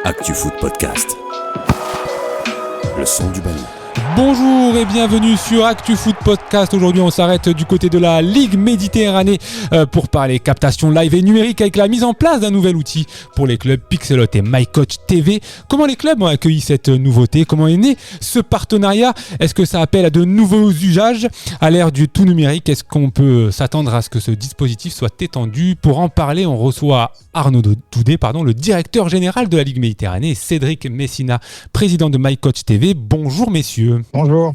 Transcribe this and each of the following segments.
ActuFoot Podcast. Le son du ballon. Bonjour et bienvenue sur ActuFoot Podcast. Aujourd'hui, on s'arrête du côté de la Ligue Méditerranée pour parler captation live et numérique avec la mise en place d'un nouvel outil pour les clubs Pixelot et MyCoach TV. Comment les clubs ont accueilli cette nouveauté? Comment est né ce partenariat? Est-ce que ça appelle à de nouveaux usages à l'ère du tout numérique? Est-ce qu'on peut s'attendre à ce que ce dispositif soit étendu? Pour en parler, on reçoit Arnaud Doudé, le directeur général de la Ligue Méditerranée, et Cédric Messina, président de MyCoach TV. Bonjour messieurs. Bonjour.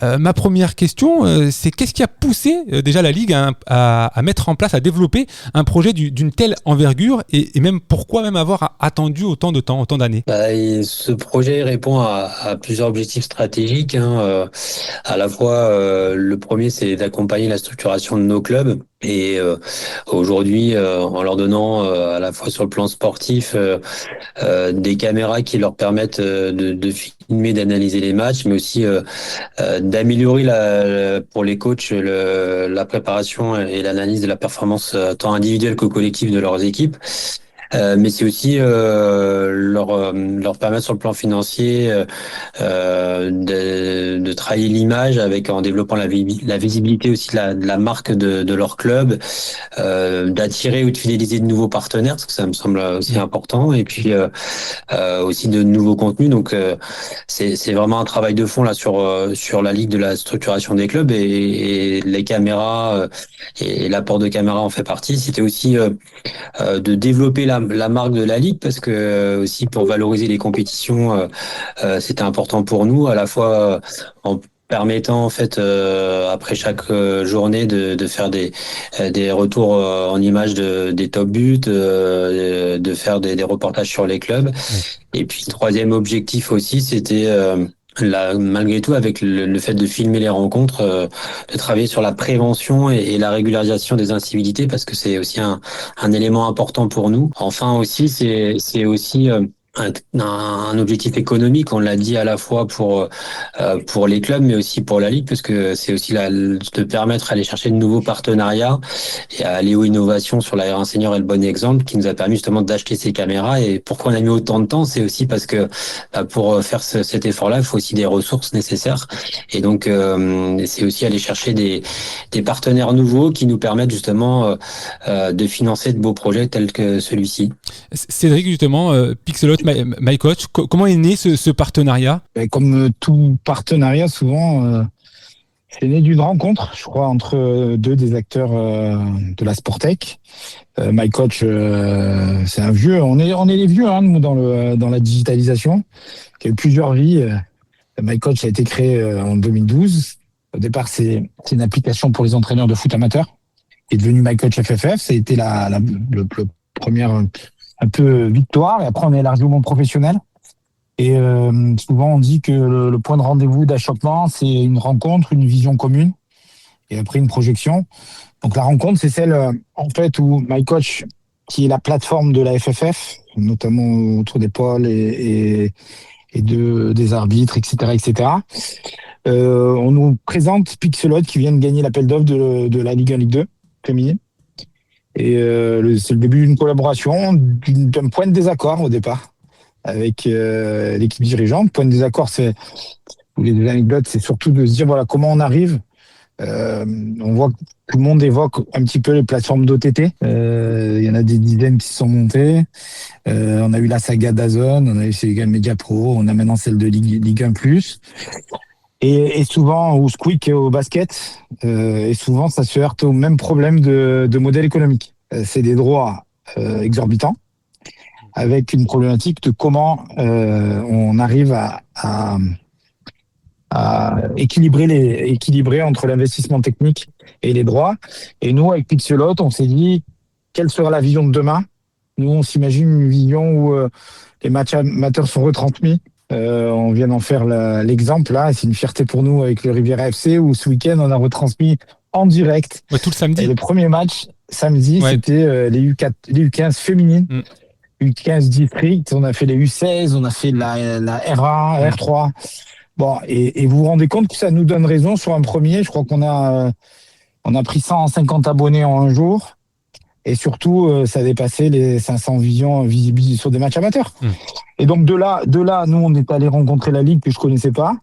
Ma première question, c'est qu'est-ce qui a poussé déjà la Ligue à mettre en place, à développer un projet d'une telle envergure et même pourquoi même avoir attendu autant de temps, autant d'années? Ce projet répond à plusieurs objectifs stratégiques. À la fois, le premier, c'est d'accompagner la structuration de nos clubs. Et aujourd'hui, en leur donnant à la fois sur le plan sportif des caméras qui leur permettent de filmer, d'analyser les matchs, mais aussi d'améliorer pour les coachs la préparation et l'analyse de la performance tant individuelle que collective de leurs équipes. Mais c'est aussi leur permettre sur le plan financier de travailler l'image en développant la visibilité aussi de la marque de leur club, d'attirer ou de fidéliser de nouveaux partenaires, parce que ça me semble aussi important, et puis aussi de nouveaux contenus. Donc c'est vraiment un travail de fond là sur la ligue de la structuration des clubs, et les caméras et l'apport de caméras en fait partie. C'était aussi de développer la marque de la ligue, parce que aussi pour valoriser les compétitions, c'était important pour nous, à la fois en permettant en fait après chaque journée de faire des retours en images des top buts, de faire des reportages sur les clubs. Oui. Et puis troisième objectif aussi, c'était malgré tout, avec le fait de filmer les rencontres, de travailler sur la prévention et la régularisation des incivilités, parce que c'est aussi un élément important pour nous. Enfin aussi, c'est aussi un objectif économique, on l'a dit, à la fois pour les clubs, mais aussi pour la Ligue, parce que c'est aussi de permettre d'aller chercher de nouveaux partenariats et à aller aux innovations sur la R1 Senior et le bon exemple, qui nous a permis justement d'acheter ces caméras. Et pourquoi on a mis autant de temps, c'est aussi parce que pour faire cet effort-là, il faut aussi des ressources nécessaires. Et donc, c'est aussi aller chercher des partenaires nouveaux qui nous permettent justement de financer de beaux projets tels que celui-ci. Cédric, justement, Pixelot, MyCoach, comment est né ce partenariat? Comme tout partenariat, souvent, c'est né d'une rencontre, je crois, entre deux des acteurs de la Sportec. MyCoach, c'est un vieux. On est les vieux, nous, dans la digitalisation. Il y a eu plusieurs vies. MyCoach a été créé en 2012. Au départ, c'est une application pour les entraîneurs de foot amateurs, qui est devenue MyCoach FFF. Ça a été le première un peu victoire. Et après, on est élargi au monde professionnel. Et souvent, on dit que le point de rendez-vous d'achoppement, c'est une rencontre, une vision commune, et après une projection. Donc la rencontre, c'est celle en fait où MyCoach, qui est la plateforme de la FFF, notamment autour des pôles et des arbitres, etc. On nous présente Pixelot, qui vient de gagner l'appel d'offres de la Ligue 1, Ligue 2 féminine. Et c'est le début d'une collaboration, d'un point de désaccord au départ, avec l'équipe dirigeante. Point de désaccord, pour les anecdotes, c'est surtout de se dire voilà comment on arrive. On voit que tout le monde évoque un petit peu les plateformes d'OTT. Il y en a des dizaines qui se sont montées. On a eu la saga DAZN, on a eu Sénégal Media Pro, on a maintenant celle de Ligue 1+. Et souvent, ou Squeak au basket, et souvent ça se heurte au même problème de modèle économique. C'est des droits exorbitants, avec une problématique de comment on arrive à équilibrer entre l'investissement technique et les droits. Et nous, avec Pixelot, on s'est dit, quelle sera la vision de demain? Nous, on s'imagine une vision où les matchs amateurs sont retransmis. On vient d'en faire l'exemple, là. C'est une fierté pour nous avec le Riviera FC, où ce week-end, on a retransmis en direct. Ouais, tout le samedi. Et le premier match, samedi, ouais. C'était les U15 féminines. U15 district, on a fait les U16, on a fait la R1, R3. Bon, et vous vous rendez compte que ça nous donne raison sur un premier. Je crois qu'on a pris 150 abonnés en un jour. Et surtout, ça dépassait les 500 visions visibles sur des matchs amateurs. Et donc de là, nous, on est allé rencontrer la Ligue que je connaissais pas.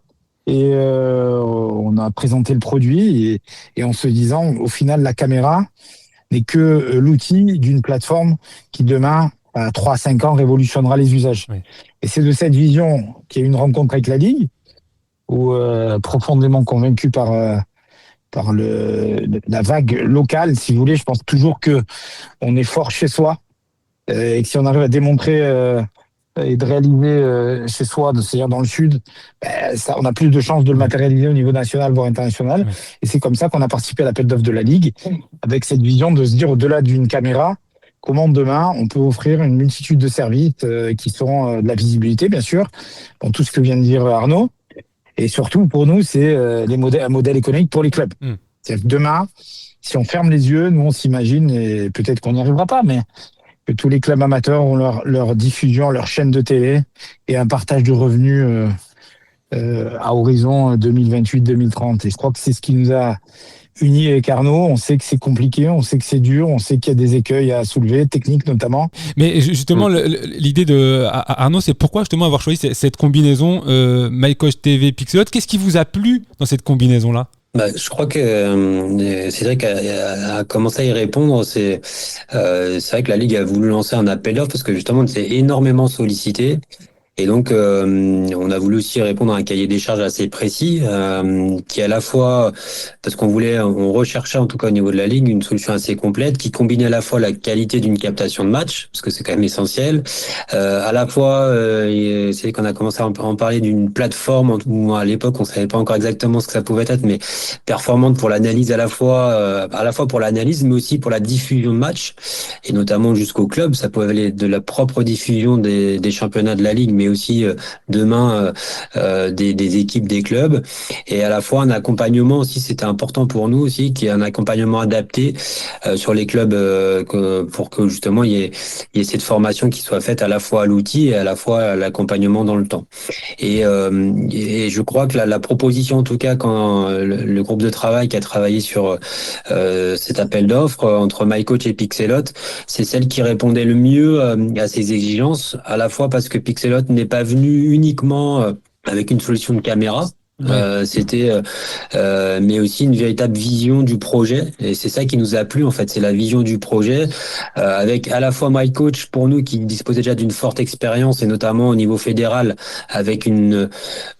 Et on a présenté le produit et en se disant, au final, la caméra n'est que l'outil d'une plateforme qui demain, à 3 à 5 ans, révolutionnera les usages. Oui. Et c'est de cette vision qu'il y a eu une rencontre avec la Ligue, où profondément convaincu par la vague locale, si vous voulez. Je pense toujours que on est fort chez soi et que si on arrive à démontrer et de réaliser chez soi, c'est-à-dire dans le sud, ça, on a plus de chances de le matérialiser au niveau national, voire international. Oui. Et c'est comme ça qu'on a participé à l'appel d'offres de la Ligue, avec cette vision de se dire, au-delà d'une caméra, comment demain on peut offrir une multitude de services qui seront de la visibilité, bien sûr, dans tout ce que vient de dire Arnaud. Et surtout, pour nous, c'est un modèle économique pour les clubs. C'est-à-dire que demain, si on ferme les yeux, nous, on s'imagine, et peut-être qu'on n'y arrivera pas, mais que tous les clubs amateurs ont leur diffusion, leur chaîne de télé et un partage de revenus à horizon 2028-2030. Et je crois que c'est ce qui nous a unis avec Arnaud. On sait que c'est compliqué, on sait que c'est dur, on sait qu'il y a des écueils à soulever, techniques notamment. Mais justement, l'idée de Arnaud, c'est pourquoi justement avoir choisi cette combinaison MyCoach TV Pixelot. Qu'est-ce qui vous a plu dans cette combinaison-là? Je crois que Cédric a commencé à y répondre. C'est vrai que la Ligue a voulu lancer un appel d'offres parce que justement, on s'est énormément sollicité. Et donc, on a voulu aussi répondre à un cahier des charges assez précis, qui à la fois, parce on recherchait en tout cas au niveau de la Ligue une solution assez complète, qui combinait à la fois la qualité d'une captation de match, parce que c'est quand même essentiel, à la fois, c'est qu'on a commencé à en parler d'une plateforme où à l'époque on savait pas encore exactement ce que ça pouvait être, mais performante pour l'analyse à la fois pour l'analyse, mais aussi pour la diffusion de match, et notamment jusqu'au club. Ça pouvait aller de la propre diffusion des championnats de la Ligue, mais aussi demain des équipes, des clubs, et à la fois un accompagnement aussi, c'était important pour nous aussi, qu'il y ait un accompagnement adapté sur les clubs pour que justement il y ait cette formation qui soit faite à la fois à l'outil et à la fois à l'accompagnement dans le temps. Et je crois que la proposition, en tout cas, quand le groupe de travail qui a travaillé sur cet appel d'offres entre MyCoach et Pixelot, c'est celle qui répondait le mieux à ces exigences, à la fois parce que Pixelot n'est pas venu uniquement avec une solution de caméra. C'était mais aussi une véritable vision du projet, et c'est ça qui nous a plu en fait, c'est la vision du projet avec à la fois MyCoach pour nous qui disposait déjà d'une forte expérience, et notamment au niveau fédéral avec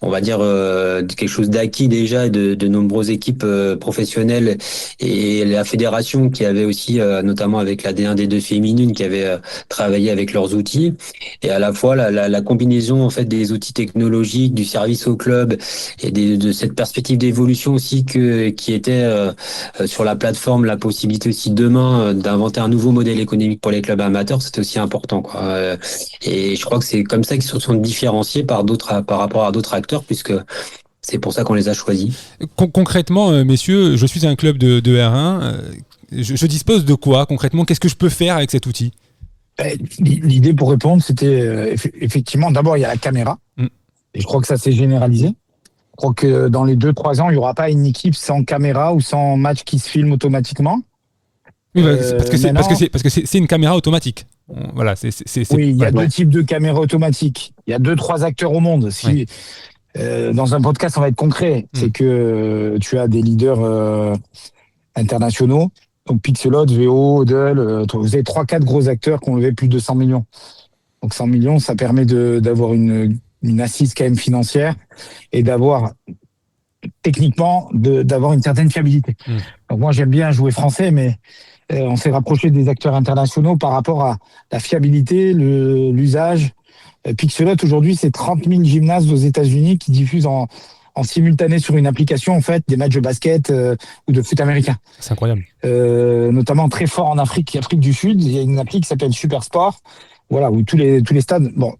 on va dire quelque chose d'acquis déjà de nombreuses équipes professionnelles, et la fédération qui avait aussi notamment avec la D1 D2 féminine qui avait travaillé avec leurs outils, et à la fois la combinaison en fait des outils technologiques, du service au club et de cette perspective d'évolution aussi qui était sur la plateforme, la possibilité aussi demain d'inventer un nouveau modèle économique pour les clubs amateurs, c'était aussi important, quoi. Et je crois que c'est comme ça qu'ils se sont différenciés par rapport à d'autres acteurs, puisque c'est pour ça qu'on les a choisis. Concrètement, messieurs, je suis un club de R1. Je dispose de quoi concrètement? Qu'est-ce que je peux faire avec cet outil? L'idée pour répondre, c'était effectivement, d'abord, il y a la caméra. Et je crois que ça s'est généralisé. Je crois que dans les 2-3 ans, il n'y aura pas une équipe sans caméra ou sans match qui se filme automatiquement. Oui, parce que c'est une caméra automatique. Voilà, oui, il y a deux types de caméras automatiques. Il y a 2-3 acteurs au monde. Si, dans un podcast, on va être concret. C'est que tu as des leaders internationaux. Donc Pixelot, VO, Odell, vous avez 3-4 gros acteurs qui ont levé plus de 100 millions. Donc 100 millions, ça permet d'avoir une assise quand même financière et d'avoir techniquement d'avoir une certaine fiabilité. Donc moi j'aime bien jouer français, mais on s'est rapproché des acteurs internationaux par rapport à la fiabilité, l'usage. Pixelot aujourd'hui c'est 30 000 gymnases aux États-Unis qui diffusent en simultané sur une application en fait des matchs de basket ou de foot américain. C'est incroyable. Notamment très fort en Afrique du Sud, il y a une appli qui s'appelle Super Sport, voilà, où tous les stades. Bon,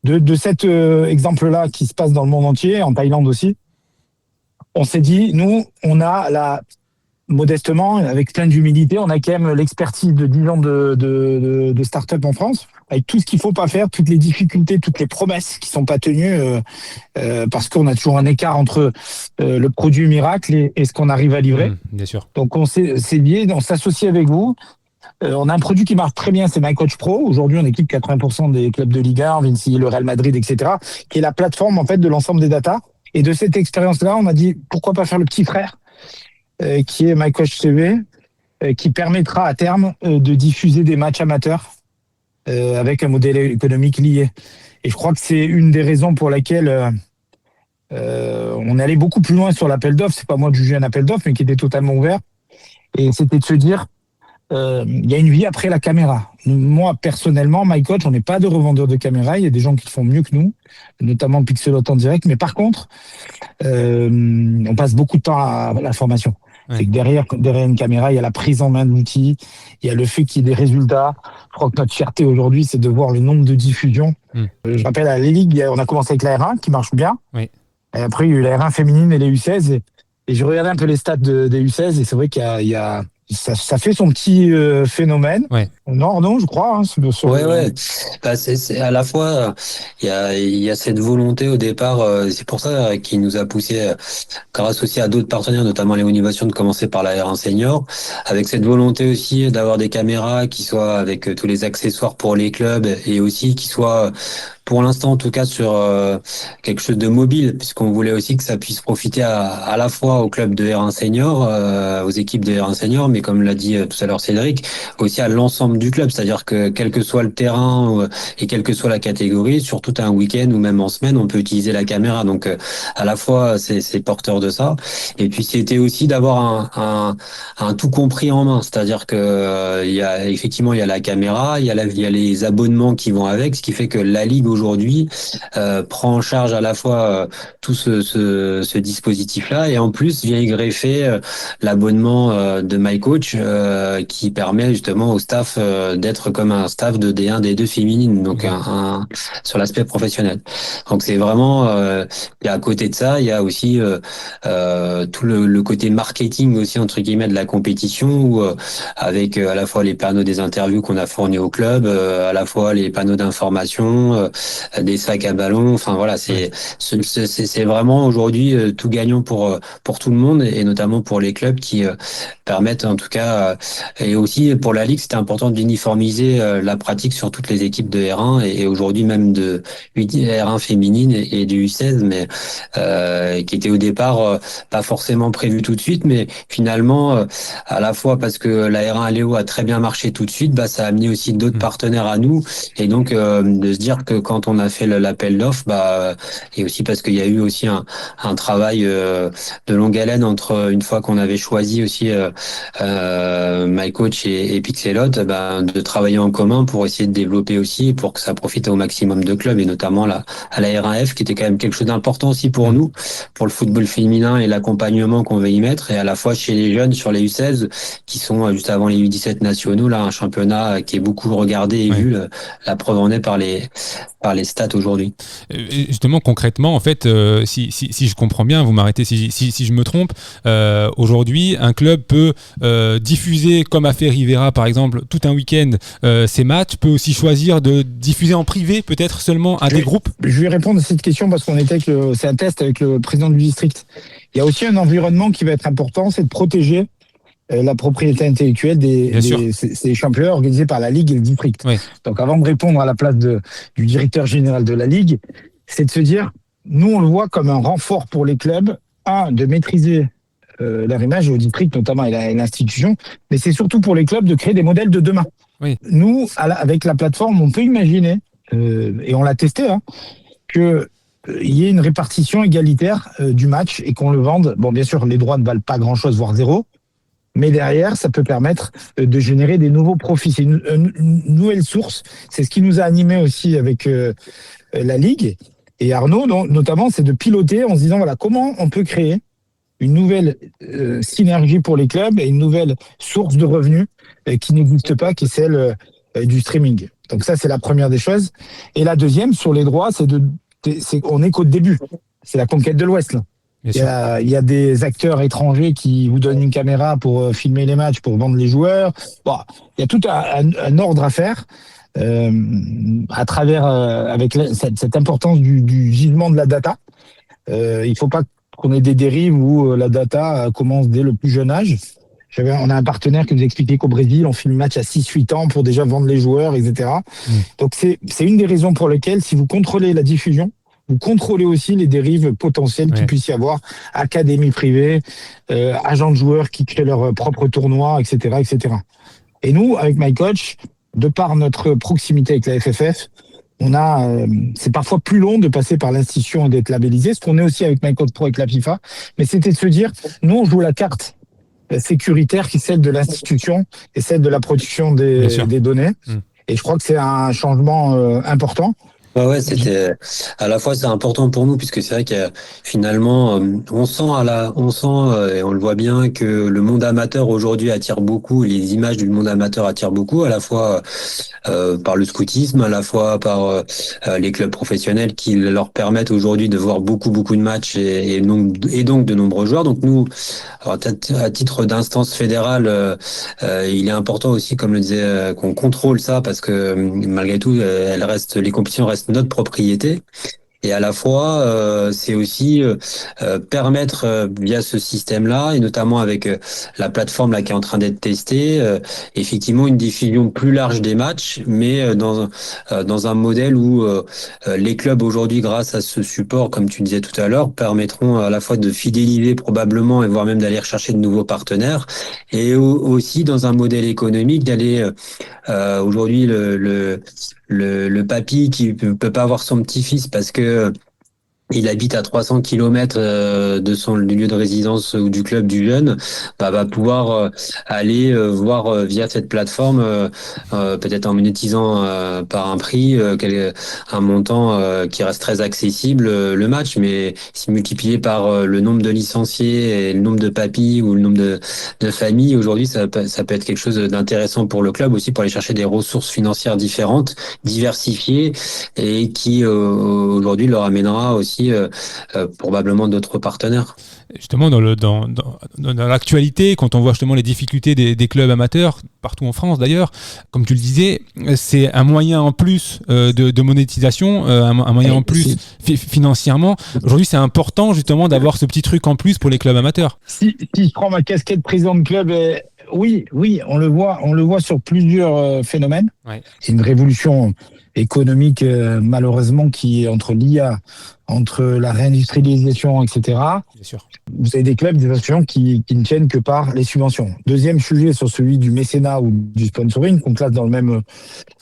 de cet exemple-là qui se passe dans le monde entier, en Thaïlande aussi, on s'est dit, nous, on a modestement, avec plein d'humilité, on a quand même l'expertise de 10 ans de start-up en France, avec tout ce qu'il faut pas faire, toutes les difficultés, toutes les promesses qui sont pas tenues, parce qu'on a toujours un écart entre le produit miracle et ce qu'on arrive à livrer. Bien sûr. Donc on s'est dit, on s'associe avec vous. On a un produit qui marche très bien, c'est MyCoach Pro. Aujourd'hui, on équipe 80% des clubs de Ligue 1, Vinci, le Real Madrid, etc., qui est la plateforme en fait de l'ensemble des datas. Et de cette expérience-là, on a dit pourquoi pas faire le petit frère, qui est MyCoach TV, qui permettra à terme de diffuser des matchs amateurs avec un modèle économique lié. Et je crois que c'est une des raisons pour laquelle on est allé beaucoup plus loin sur l'appel d'offres. C'est pas moi de juger un appel d'offres, mais qui était totalement ouvert. Et c'était de se dire, il y a une vie après la caméra. Moi, personnellement, MyCoach, on n'est pas de revendeur de caméras. Il y a des gens qui le font mieux que nous, notamment Pixelot en direct. Mais par contre, on passe beaucoup de temps à la formation. Ouais. C'est que derrière une caméra, il y a la prise en main de l'outil, il y a le fait qu'il y ait des résultats. Je crois que notre fierté aujourd'hui, c'est de voir le nombre de diffusions. Je rappelle, à la Ligue, on a commencé avec la R1 qui marche bien. Oui. Et après, il y a eu la R1 féminine et les U16. Et je regardais un peu les stats des U16 et c'est vrai qu'il y a ça fait son petit phénomène. Ouais. Non, je crois. Ouais. Bah, c'est à la fois, il y a cette volonté au départ, c'est pour ça qui nous a poussé, grâce aussi à d'autres partenaires, notamment les Innovations, de commencer par la R1 Senior, avec cette volonté aussi d'avoir des caméras qui soient avec tous les accessoires pour les clubs et aussi qui soient, pour l'instant en tout cas, sur quelque chose de mobile, puisqu'on voulait aussi que ça puisse profiter à la fois aux clubs de R1 Senior, aux équipes de R1 Senior, mais comme l'a dit tout à l'heure Cédric, aussi à l'ensemble du club, c'est-à-dire que quel que soit le terrain et quelle que soit la catégorie, sur tout un week-end ou même en semaine, on peut utiliser la caméra. Donc à la fois c'est porteur de ça, et puis c'était aussi d'avoir un tout compris en main, c'est-à-dire que il y a la caméra, il y a les abonnements qui vont avec, ce qui fait que la Ligue aujourd'hui prend en charge à la fois tout ce dispositif-là, et en plus vient y greffer l'abonnement de MyCoach qui permet justement au staff d'être comme un staff de D1, D2 féminine, donc sur l'aspect professionnel. Donc c'est vraiment, et à côté de ça, il y a aussi tout le côté marketing aussi entre guillemets de la compétition, où avec à la fois les panneaux des interviews qu'on a fournis au club, à la fois les panneaux d'information, des sacs à ballon. Enfin voilà, c'est vraiment aujourd'hui tout gagnant pour tout le monde, et notamment pour les clubs qui permettent en tout cas, et aussi pour la Ligue, c'était important d'uniformiser la pratique sur toutes les équipes de R1 et aujourd'hui même de R1 féminine et du U16, mais qui était au départ pas forcément prévu tout de suite, mais finalement à la fois parce que la R1 Léo a très bien marché tout de suite, bah ça a amené aussi d'autres partenaires à nous, et donc de se dire que quand on a fait l'appel d'offres, bah et aussi parce qu'il y a eu aussi un travail de longue haleine entre une fois qu'on avait choisi aussi MyCoach et Pixelot, de travailler en commun pour essayer de développer aussi, pour que ça profite au maximum de clubs, et notamment à la R1F, qui était quand même quelque chose d'important aussi pour nous, pour le football féminin et l'accompagnement qu'on veut y mettre, et à la fois chez les jeunes sur les U16 qui sont juste avant les U17 nationaux, là un championnat qui est beaucoup regardé et vu, la preuve en est par les stats aujourd'hui. Justement, concrètement, en fait, si je comprends bien, vous m'arrêtez si je me trompe, aujourd'hui, un club peut diffuser, comme a fait Rivera par exemple, tout un week-end ses matchs, peut aussi choisir de diffuser en privé, peut-être seulement à des groupes. Je vais répondre à cette question parce qu'on était c'est un test avec le président du district. Il y a aussi un environnement qui va être important, c'est de protéger la propriété intellectuelle ces championnats organisés par la Ligue et le district. Oui. Donc avant de répondre à la place du directeur général de la Ligue, c'est de se dire, nous on le voit comme un renfort pour les clubs, de maîtriser leur image au district notamment et l'institution, mais c'est surtout pour les clubs de créer des modèles de demain. Oui. Nous, avec la plateforme, on peut imaginer, et on l'a testé, que il y ait une répartition égalitaire du match et qu'on le vende. Bon, bien sûr, les droits ne valent pas grand-chose, voire zéro, mais derrière, ça peut permettre de générer des nouveaux profits. C'est une nouvelle source. C'est ce qui nous a animés aussi avec la Ligue. Et Arnaud, notamment, c'est de piloter en se disant, voilà, comment on peut créer une nouvelle synergie pour les clubs et une nouvelle source de revenus qui n'existe pas, qui est celle du streaming. Donc ça, c'est la première des choses. Et la deuxième, sur les droits, on est qu'au début. C'est la conquête de l'Ouest, là. Il y a des acteurs étrangers qui vous donnent une caméra pour filmer les matchs, pour vendre les joueurs. Bon, il y a tout un ordre à faire à travers avec cette importance du gisement de la data. Il faut pas qu'on ait des dérives où la data commence dès le plus jeune âge. On a un partenaire qui nous expliquait qu'au Brésil, on fait le match à 6-8 ans pour déjà vendre les joueurs, etc. Donc, c'est une des raisons pour lesquelles, si vous contrôlez la diffusion, vous contrôlez aussi les dérives potentielles qu'il puisse y avoir, académies privées, agents de joueurs qui créent leur propre tournoi, etc., etc. Et nous, avec MyCoach, de par notre proximité avec la FFF, c'est parfois plus long de passer par l'institution et d'être labellisé, ce qu'on est aussi avec MyCoach Pro avec la FIFA, mais c'était de se dire, nous, on joue la carte sécuritaire qui est celle de l'institution et celle de la protection des données. Et je crois que c'est un changement important. Ouais, c'était à la fois c'est important pour nous puisque c'est vrai que finalement on sent et on le voit bien que le monde amateur aujourd'hui attire beaucoup, les images du monde amateur attirent beaucoup, à la fois par le scoutisme, à la fois par les clubs professionnels qui leur permettent aujourd'hui de voir beaucoup de matchs et donc de nombreux joueurs. Donc nous, alors, à titre d'instance fédérale, il est important aussi, comme le disait, qu'on contrôle ça parce que malgré tout, les compétitions restent notre propriété. Et à la fois, c'est aussi permettre via ce système-là, et notamment avec la plateforme là qui est en train d'être testée, effectivement une diffusion plus large des matchs, mais dans un modèle où les clubs aujourd'hui, grâce à ce support, comme tu disais tout à l'heure, permettront à la fois de fidéliser probablement et voire même d'aller rechercher de nouveaux partenaires, et aussi dans un modèle économique d'aller aujourd'hui le papy qui peut pas avoir son petit-fils parce que il habite à 300 kilomètres du lieu de résidence ou du club du jeune, va pouvoir aller voir via cette plateforme, peut-être en monétisant par un prix, un montant qui reste très accessible le match, mais si multiplié par le nombre de licenciés et le nombre de papis ou le nombre de familles, aujourd'hui ça peut être quelque chose d'intéressant pour le club aussi, pour aller chercher des ressources financières différentes, diversifiées, et qui aujourd'hui leur amènera aussi probablement d'autres partenaires. Justement, dans l'actualité, quand on voit justement les difficultés des clubs amateurs, partout en France d'ailleurs, comme tu le disais, c'est un moyen en plus de monétisation, un moyen en plus financièrement. Aujourd'hui, c'est important justement d'avoir ce petit truc en plus pour les clubs amateurs. Si je prends ma casquette président de club, oui, on le voit sur plusieurs phénomènes. Ouais. C'est une révolution économique malheureusement qui est entre l'IA, entre la réindustrialisation, etc. Bien sûr. Vous avez des clubs, des associations qui ne tiennent que par les subventions. Deuxième sujet sur celui du mécénat ou du sponsoring, qu'on classe dans le même.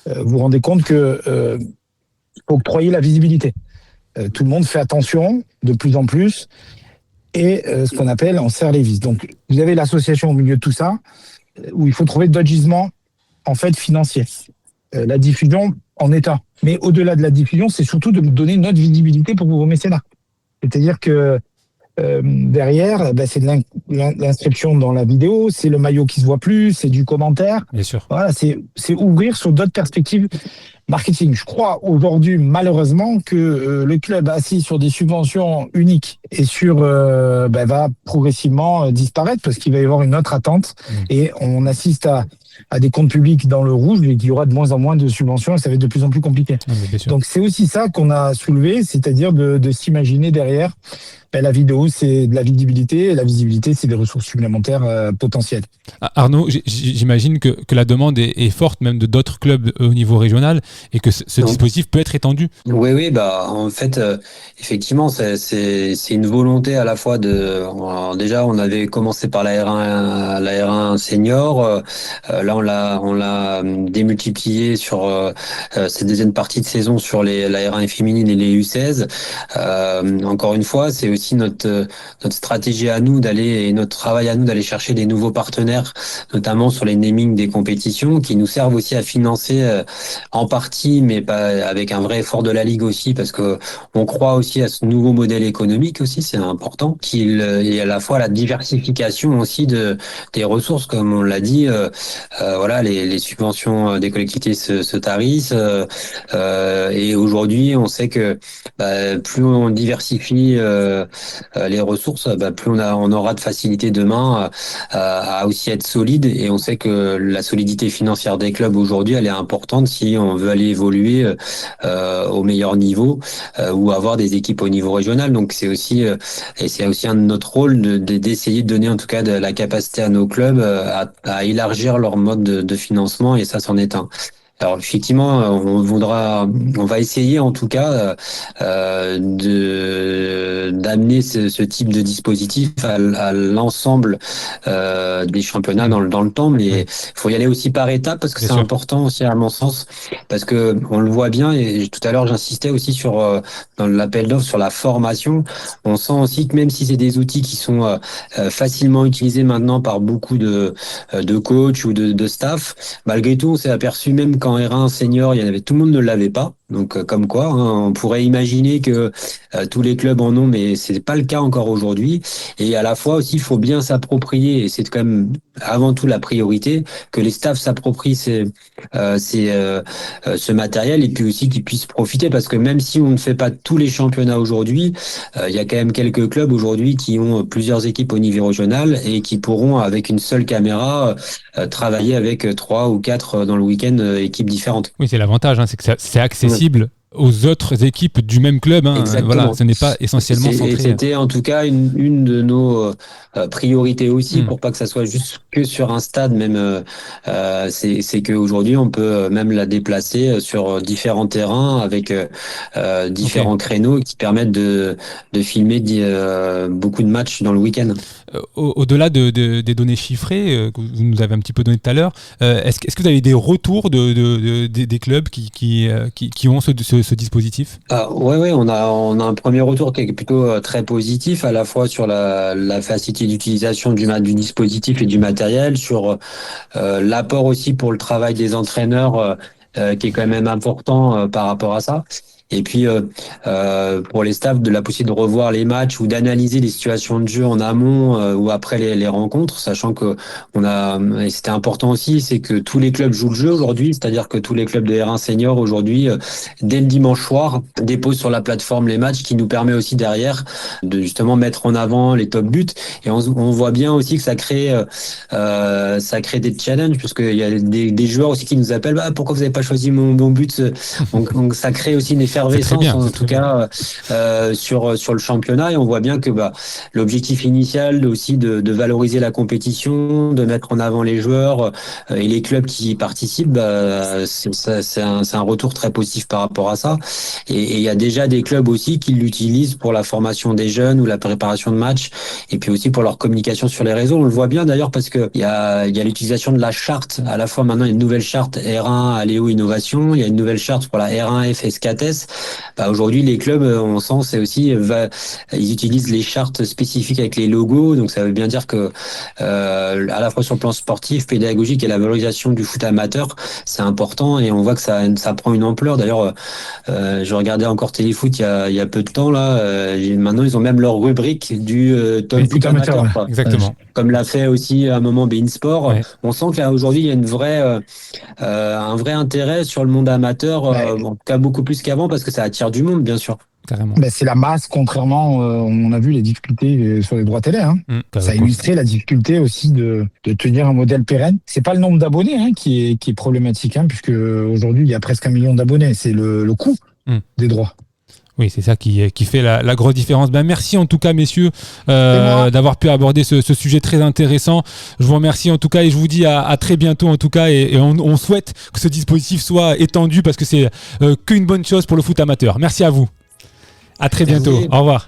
Vous vous rendez compte que faut octroyer la visibilité. Tout le monde fait attention de plus en plus, et ce qu'on appelle on serre les vis. Donc vous avez l'association au milieu de tout ça, où il faut trouver d'autres gisements en fait financiers. La diffusion en est un. Mais au-delà de la diffusion, c'est surtout de donner notre visibilité pour vos mécénats. C'est-à-dire que derrière, c'est de l'inscription dans la vidéo, c'est le maillot qui se voit plus, c'est du commentaire. Bien sûr. Voilà, c'est ouvrir sur d'autres perspectives marketing. Je crois aujourd'hui, malheureusement, que le club assis sur des subventions uniques et va progressivement disparaître parce qu'il va y avoir une autre attente. Et on assiste à des comptes publics dans le rouge et qu'il y aura de moins en moins de subventions et ça va être de plus en plus compliqué. Donc c'est aussi ça qu'on a soulevé, c'est-à-dire de s'imaginer derrière la vidéo, c'est de la visibilité, et la visibilité, c'est des ressources supplémentaires potentielles. Arnaud, j'imagine que la demande est forte même de d'autres clubs au niveau régional et que ce dispositif peut être étendu. Oui, en fait, effectivement, c'est une volonté à la fois alors déjà, on avait commencé par la R1 senior, là on l'a démultiplié sur cette deuxième partie de saison sur la R1 féminine et les U16. Encore une fois, c'est aussi notre stratégie à nous et notre travail à nous d'aller chercher des nouveaux partenaires, notamment sur les namings des compétitions, qui nous servent aussi à financer en partie, mais pas avec un vrai effort de la Ligue aussi, parce que on croit aussi à ce nouveau modèle économique aussi, c'est important, et à la fois la diversification aussi des ressources, comme on l'a dit, les subventions des collectivités se tarissent, et aujourd'hui on sait que plus on diversifie les ressources, plus on aura de facilité demain à aussi être solide, et on sait que la solidité financière des clubs aujourd'hui, elle est importante si on veut aller évoluer au meilleur niveau ou avoir des équipes au niveau régional. Donc c'est aussi et c'est aussi un de notre rôle d'essayer de donner en tout cas de la capacité à nos clubs à élargir leur mode de financement, et ça c'en est un. Alors effectivement, on va essayer en tout cas d'amener ce type de dispositif à l'ensemble des championnats dans le temps, mais il faut y aller aussi par étapes parce que Bien c'est sûr. important aussi à mon sens, parce que on le voit bien, et tout à l'heure j'insistais aussi sur dans l'appel d'offres sur la formation. On sent aussi que même si c'est des outils qui sont facilement utilisés maintenant par beaucoup de coachs ou de staff, malgré tout on s'est aperçu même quand R1 senior, tout le monde ne l'avait pas. Donc comme quoi, hein, on pourrait imaginer que tous les clubs en ont, mais c'est pas le cas encore aujourd'hui. Et à la fois aussi, il faut bien s'approprier, et c'est quand même avant tout la priorité, que les staffs s'approprient ce matériel, et puis aussi qu'ils puissent profiter, parce que même si on ne fait pas tous les championnats aujourd'hui, il y a quand même quelques clubs aujourd'hui qui ont plusieurs équipes au niveau régional et qui pourront, avec une seule caméra, travailler avec 3 ou 4 dans le week-end équipes différentes. Oui, c'est l'avantage, hein, c'est que c'est accessible aux autres équipes du même club. Hein. Voilà, ce n'est pas essentiellement centré. Et c'était en tout cas une de nos priorités aussi, pour pas que ça soit juste que sur un stade. Même c'est qu'aujourd'hui on peut même la déplacer sur différents terrains avec différents créneaux qui permettent de filmer beaucoup de matchs dans le week-end. Au-delà des données chiffrées que vous nous avez un petit peu donné tout à l'heure, est-ce que vous avez des retours des clubs qui ont ce dispositif? Ouais, on a un premier retour qui est plutôt très positif, à la fois sur la facilité d'utilisation du dispositif et du matériel, sur l'apport aussi pour le travail des entraîneurs qui est quand même important par rapport à ça. Et puis pour les staffs, de la possibilité de revoir les matchs ou d'analyser les situations de jeu en amont ou après les rencontres, sachant que et c'était important aussi, c'est que tous les clubs jouent le jeu aujourd'hui, c'est-à-dire que tous les clubs de R1 senior aujourd'hui, dès le dimanche soir, déposent sur la plateforme les matchs, qui nous permet aussi derrière de justement mettre en avant les top buts. Et on voit bien aussi que ça crée des challenges, parce qu'il y a des joueurs aussi qui nous appellent, pourquoi vous n'avez pas choisi mon but. Donc ça crée aussi une effervescence en tout cas sur le championnat, et on voit bien que l'objectif initial aussi de valoriser la compétition, de mettre en avant les joueurs et les clubs qui y participent, c'est un retour très positif par rapport à ça. Et il y a déjà des clubs aussi qui l'utilisent pour la formation des jeunes ou la préparation de matchs, et puis aussi pour leur communication sur les réseaux. On le voit bien d'ailleurs, parce que il y a l'utilisation de la charte. À la fois maintenant il y a une nouvelle charte R1 Aléo Innovation, il y a une nouvelle charte pour la R1F Escates. Aujourd'hui les clubs, on sent, c'est aussi ils utilisent les chartes spécifiques avec les logos, donc ça veut bien dire que à la fois sur le plan sportif, pédagogique et la valorisation du foot amateur, c'est important, et on voit que ça prend une ampleur. D'ailleurs je regardais encore Téléfoot il y a peu de temps là, maintenant ils ont même leur rubrique du top foot amateur, exactement, comme l'a fait aussi à un moment beIN Sport. On sent qu'aujourd'hui il y a un vrai intérêt sur le monde amateur, en tout cas beaucoup plus qu'avant, parce que ça attire du monde, bien sûr. Carrément. C'est la masse, contrairement, on a vu les difficultés sur les droits télé. Ça a illustré la difficulté aussi de tenir un modèle pérenne. C'est pas le nombre d'abonnés qui est problématique, puisque aujourd'hui il y a presque 1 million d'abonnés. C'est le coût des droits. Oui, c'est ça qui fait la grosse différence. Merci en tout cas, messieurs, d'avoir pu aborder ce sujet très intéressant. Je vous remercie en tout cas, et je vous dis à très bientôt en tout cas, et on souhaite que ce dispositif soit étendu, parce que c'est qu'une bonne chose pour le foot amateur. Merci à vous. À très bientôt. Au revoir.